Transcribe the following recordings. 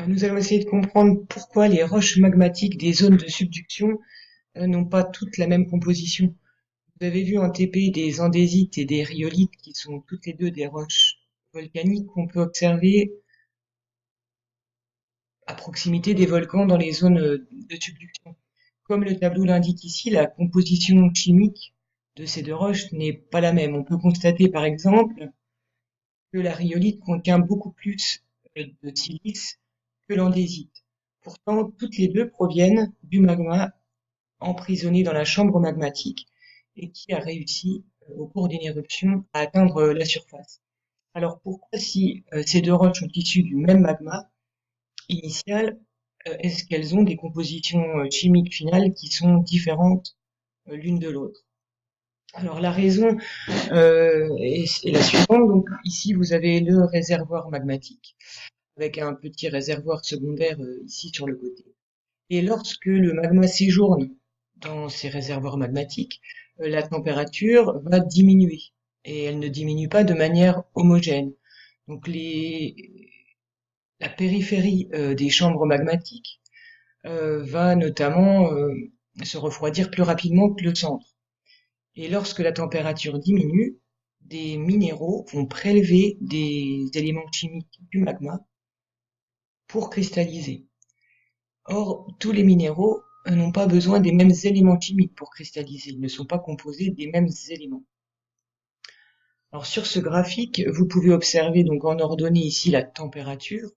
Nous allons essayer de comprendre pourquoi les roches magmatiques des zones de subduction n'ont pas toutes la même composition. Vous avez vu en TP des andésites et des rhyolites qui sont toutes les deux des roches volcaniques qu'on peut observer à proximité des volcans dans les zones de subduction. Comme le tableau l'indique ici, la composition chimique de ces deux roches n'est pas la même. On peut constater par exemple que la rhyolite contient beaucoup plus de silice que l'andésite. Pourtant, toutes les deux proviennent du magma emprisonné dans la chambre magmatique et qui a réussi, au cours d'une éruption, à atteindre la surface. Alors pourquoi, si ces deux roches sont issues du même magma initial, est-ce qu'elles ont des compositions chimiques finales qui sont différentes l'une de l'autre? Alors la raison est la suivante. Donc ici vous avez le réservoir magmatique avec un petit réservoir secondaire ici sur le côté. Et lorsque le magma séjourne dans ces réservoirs magmatiques, la température va diminuer et elle ne diminue pas de manière homogène. Donc la périphérie des chambres magmatiques va notamment se refroidir plus rapidement que le centre. Et lorsque la température diminue, des minéraux vont prélever des éléments chimiques du magma pour cristalliser. Or, tous les minéraux n'ont pas besoin des mêmes éléments chimiques pour cristalliser, ils ne sont pas composés des mêmes éléments. Alors sur ce graphique, vous pouvez observer donc en ordonnée ici la température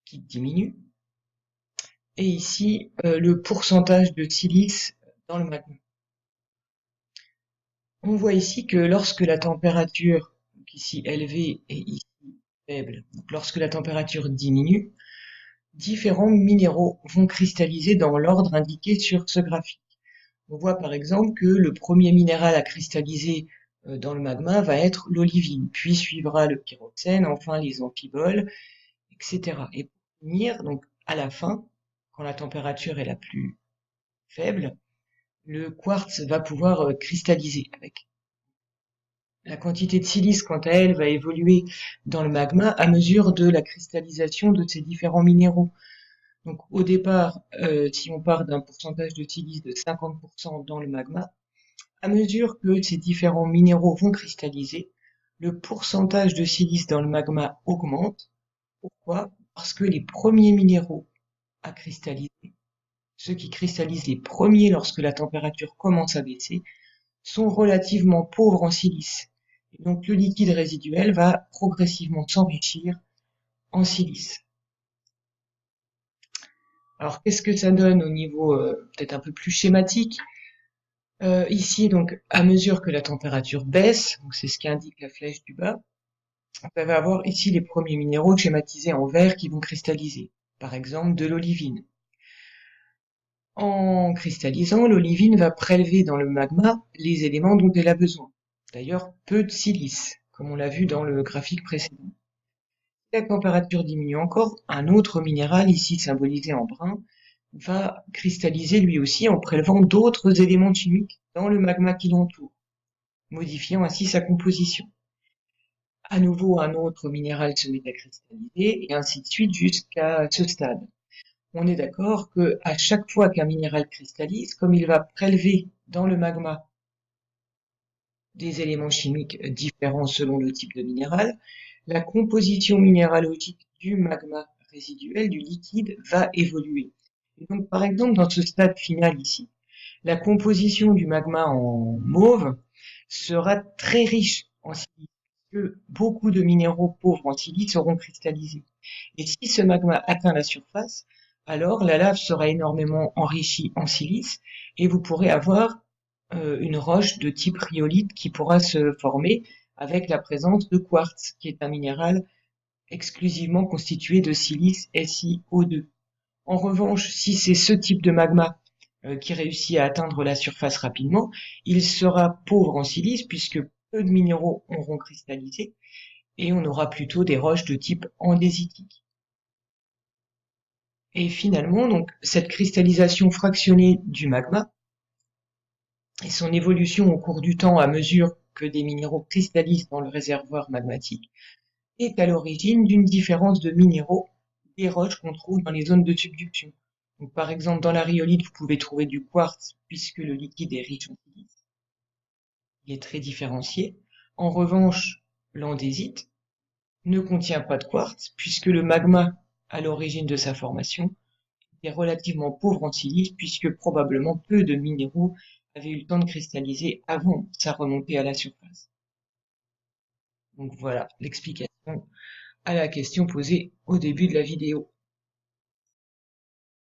qui diminue et ici le pourcentage de silice dans le magma. On voit ici que lorsque la température, donc ici élevée et ici faible, donc lorsque la température diminue, différents minéraux vont cristalliser dans l'ordre indiqué sur ce graphique. On voit par exemple que le premier minéral à cristalliser dans le magma va être l'olivine, puis suivra le pyroxène, enfin les amphiboles, etc. Et pour finir, donc à la fin, quand la température est la plus faible, le quartz va pouvoir cristalliser avec. La quantité de silice, quant à elle, va évoluer dans le magma à mesure de la cristallisation de ces différents minéraux. Donc au départ, si on part d'un pourcentage de silice de 50% dans le magma, à mesure que ces différents minéraux vont cristalliser, le pourcentage de silice dans le magma augmente. Pourquoi? Parce que les premiers minéraux à cristalliser, ceux qui cristallisent les premiers lorsque la température commence à baisser, sont relativement pauvres en silice. Et donc le liquide résiduel va progressivement s'enrichir en silice. Alors qu'est-ce que ça donne au niveau peut-être un peu plus schématique? Ici, donc, à mesure que la température baisse, donc c'est ce qu'indique la flèche du bas, on va avoir ici les premiers minéraux schématisés en vert qui vont cristalliser. Par exemple, de l'olivine. En cristallisant, l'olivine va prélever dans le magma les éléments dont elle a besoin. D'ailleurs, peu de silice, comme on l'a vu dans le graphique précédent. Si la température diminue encore, un autre minéral, ici symbolisé en brun, va cristalliser lui aussi en prélevant d'autres éléments chimiques dans le magma qui l'entoure, modifiant ainsi sa composition. À nouveau, un autre minéral se met à cristalliser, et ainsi de suite jusqu'à ce stade. On est d'accord que à chaque fois qu'un minéral cristallise, comme il va prélever dans le magma des éléments chimiques différents selon le type de minéral, la composition minéralogique du magma résiduel, du liquide, va évoluer. Et donc, par exemple, dans ce stade final ici, la composition du magma en mauve sera très riche en silice, que beaucoup de minéraux pauvres en silice seront cristallisés. Et si ce magma atteint la surface, alors la lave sera énormément enrichie en silice et vous pourrez avoir une roche de type rhyolite qui pourra se former avec la présence de quartz, qui est un minéral exclusivement constitué de silice SiO2. En revanche, si c'est ce type de magma qui réussit à atteindre la surface rapidement, il sera pauvre en silice puisque peu de minéraux auront cristallisé et on aura plutôt des roches de type andésitique. Et finalement, donc, cette cristallisation fractionnée du magma et son évolution au cours du temps à mesure que des minéraux cristallisent dans le réservoir magmatique est à l'origine d'une différence de minéraux des roches qu'on trouve dans les zones de subduction. Donc, par exemple, dans la rhyolite, vous pouvez trouver du quartz puisque le liquide est riche en silice. Il est très différencié. En revanche, l'andésite ne contient pas de quartz puisque le magma à l'origine de sa formation est relativement pauvre en silice puisque probablement peu de minéraux avaient eu le temps de cristalliser avant sa remontée à la surface. Donc voilà l'explication à la question posée au début de la vidéo.